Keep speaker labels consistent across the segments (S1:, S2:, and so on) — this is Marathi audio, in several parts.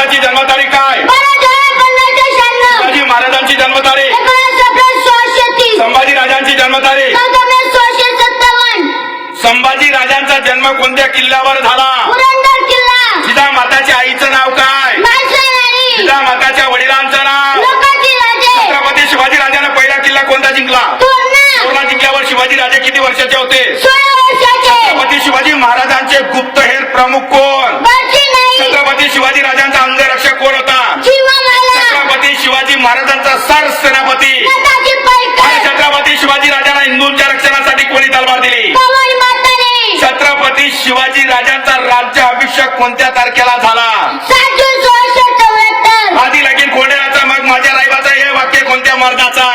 S1: महाराजांची जन्मतारीख काय? शिवाजी महाराजांची जन्मतारीख. संभाजी राजांची जन्मतारीख. संभाजी राजांचा जन्म कोणत्या किल्ल्यावर झाला? जिजा माताच्या आईचं नाव काय? जिजा माताच्या वडिलांचं नाव? छत्रपती शिवाजी राजाने पहिला किल्ला कोणता जिंकला? तोरणा जिंकल्यावर शिवाजी राजे किती वर्षाचे होते? छत्रपती शिवाजी महाराजांचे गुप्तहेर प्रमुख कोण? छत्रपती शिवाजी राजांचा अंगरक्षक कोण होता? छत्रपती शिवाजी महाराजांचा सरसेनापती. आणि छत्रपती शिवाजी राजांना हिंदूंच्या रक्षणासाठी कोणी तलवार दिली? छत्रपती शिवाजी राजांचा राज्याभिषेक कोणत्या तारखेला झाला? आधी लगीन खोंडेराचा मग माझ्या रायबाचा हे वाक्य कोणत्या मर्दाचा?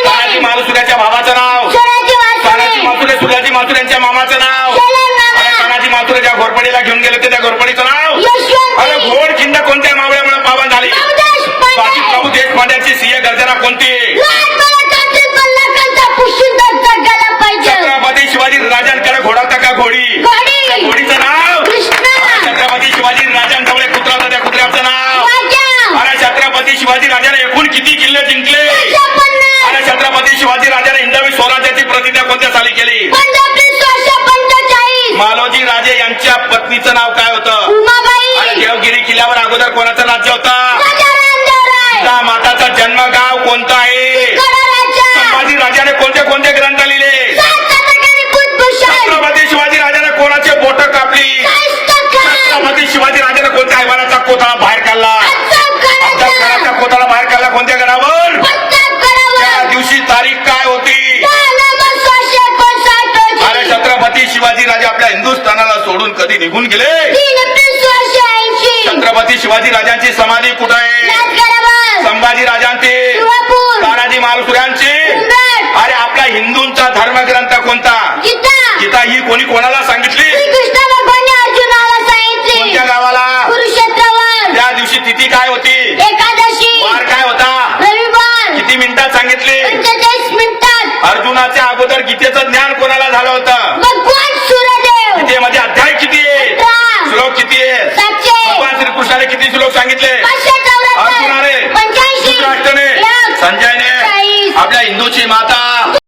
S1: तानाजी मालुसऱ्याच्या भावाचं नाव? तानाजी मालुसरे सुर्याजी मालुसरे यांच्या मामाचं नाव? तानाजी मालुसरे ज्या घोरपडीला घेऊन गेले होते त्या घोरपडीचं नाव? अरे घोड खिंड कोणत्या मावळ्यामुळे पावन झाली? बाजीप्रभू देशपांड्यांची सिंह गर्जना कोणती? छत्रपती शिवाजी राजांकडे घोडा होता का घोडी? घोडीचं नाव? छत्रपती शिवाजी राजांजवळ एक कुत्रा होता त्या कुत्र्याचं नाव? आणि छत्रपती शिवाजी राजाने एकूण किती किल्ले जिंकले? आणि छत्रपती शिवाजी राजाने हिंदवी स्वराज्याची प्रतिज्ञा कोणत्या साली केली? मालोजी राजे यांच्या पत्नीचं नाव काय होतं? आणि देवगिरी किल्ल्यावर अगोदर कोणाचं राज्य होतं? सीता माताचा जन्मगाव कोणतं आहे? संभाजी राजाने कोणते कोणते ग्रंथ लिहिले? छत्रपती शिवाजी राजाने कोणाचे बोट कापली? छत्रपती शिवाजी राजाने कोणत्या हैवानाचा कोथळा बाहेर काढला? अफजलखानाचा कोथळा बाहेर काढला कोणत्या गडावर? त्या दिवशी तारीख काय होती? अरे छत्रपती शिवाजी राजे आपल्या हिंदुस्थानाला सोडून कधी निघून गेले? छत्रपती शिवाजी राजांची समाधी कुठे आहे? संभाजी राजांची? तानाजी मालुसऱ्यांची? अरे आपल्या हिंदूंचा धर्मग्रंथ कोणता? गीता ही कोणी कोणाला सांगितली?